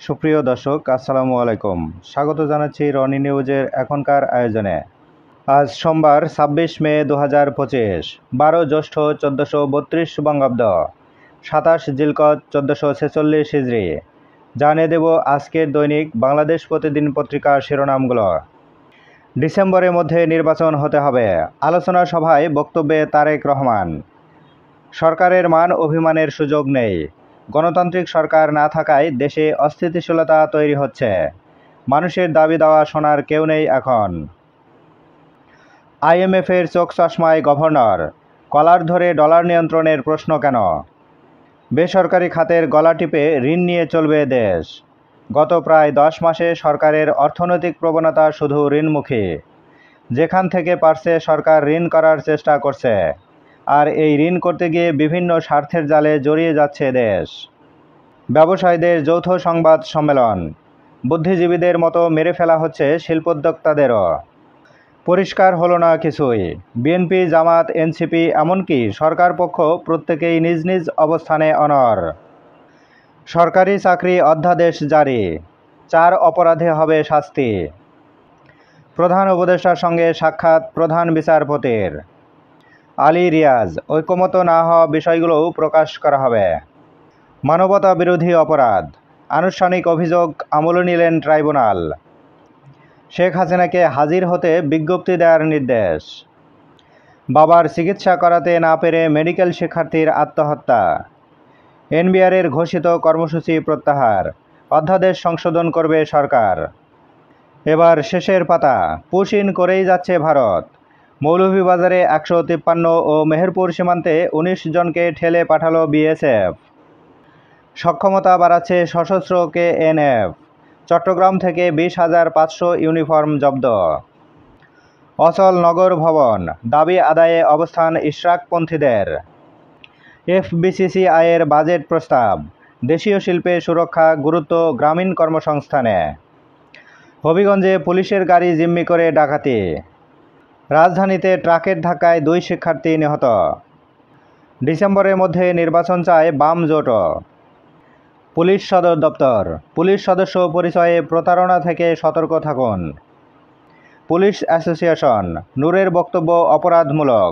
সুপ্রিয় দর্শক, আসসালামু আলাইকুম। স্বাগত জানাচ্ছি রনি নিউজের এখনকার আয়োজনে। আজ সোমবার ২৬ মে ২০২৫, ১২ জ্যৈষ্ঠ ১৪৩২ বঙ্গাব্দ, ২৭ জিলকদ ১৪৪৬ হিজরি। জানিয়ে দেব আজকের দৈনিক বাংলাদেশ প্রতিদিন পত্রিকার শিরোনামগুলো। ডিসেম্বরের মধ্যে নির্বাচন হতে হবে, আলোচনা সভায় বক্তব্যে তারেক রহমান। সরকারের মান অভিমানের সুযোগ নেই, গণতান্ত্রিক সরকার না থাকায় দেশে অস্থিতিশীলতা তৈরি হচ্ছে, মানুষের দাবি দাওয়া শোনার কেউ নেই এখন। আইএমএফের চোখ চশমায় গভর্নর, কলার ধরে ডলার নিয়ন্ত্রণের প্রশ্ন কেন? বেসরকারি খাতের গলা টিপে ঋণ নিয়ে চলবে দেশ। গত প্রায় 10 মাসে সরকারের অর্থনৈতিক প্রবণতা শুধু ঋণমুখী। যেখান থেকে পারছে সরকার ঋণ করার চেষ্টা করছে, আর এই ঋণ করতে গিয়ে বিভিন্ন স্বার্থের জালে জড়িয়ে যাচ্ছে দেশ। ব্যবসায়ীদের যৌথ সংবাদ সম্মেলন, বুদ্ধিজীবীদের মতো মেরে ফেলা হচ্ছে শিল্পোদ্যোক্তাদেরও। পরিষ্কার হলো না কিছুই, বিএনপি, জামাত, এনসিপি, এমনকি সরকার পক্ষ প্রত্যেকেই নিজ নিজ অবস্থানে অনড়। সরকারি চাকরি অধ্যাদেশ জারি, 4 অপরাধে হবে শাস্তি। প্রধান উপদেষ্টার সঙ্গে সাক্ষাৎ প্রধান বিচারপতির। আলী রিয়াজ, ঐকমত্য না হওয়া বিষয়গুলোও প্রকাশ করা হবে। মানবতা বিরোধী অপরাধ, আনুষ্ঠানিক অভিযোগ আমলে নিলেন ট্রাইব্যুনাল। শেখ হাসিনাকে হাজির হতে বিজ্ঞপ্তি দেওয়ার নির্দেশ। বাবার চিকিৎসা করাতে না পেরে মেডিকেল শিক্ষার্থীর আত্মহত্যা। এনবিআরের ঘোষিত কর্মসূচি প্রত্যাহার, অধ্যাদেশ সংশোধন করবে সরকার। এবার শেষের পাতা, পুশ ইন করেই যাচ্ছে ভারত। মৌলভীবাজারে ১৫৩ ও মেহেরপুর সীমান্তে ১৯ জনকে ঠেলে পাঠালো বিএসএফ। সক্ষমতা বাড়াচ্ছে সশস্ত্র কেএনএফ। চট্টগ্রাম থেকে ২০,৫০০ ইউনিফর্ম জব্দ। অচল নগর ভবন, দাবি আদায়ে অবস্থান ইশরাকপন্থীদের। এফবিসিসিআইয়ের বাজেট প্রস্তাব, দেশীয় শিল্পে সুরক্ষা গুরুত্ব গ্রামীণ কর্মসংস্থানে। হবিগঞ্জে পুলিশের গাড়ি জিম্মি করে ডাকাতি। রাজধানীতে ট্রাকের ধাক্কায় 2 শিক্ষার্থী নিহত। ডিসেম্বরের মধ্যে নির্বাচন চায় বাম জোটও। পুলিশ সদর দপ্তর, পুলিশ সদস্য পরিচয়ে প্রতারণা থেকে সতর্ক থাকুন। পুলিশ অ্যাসোসিয়েশন, নূরের বক্তব্য অপরাধমূলক।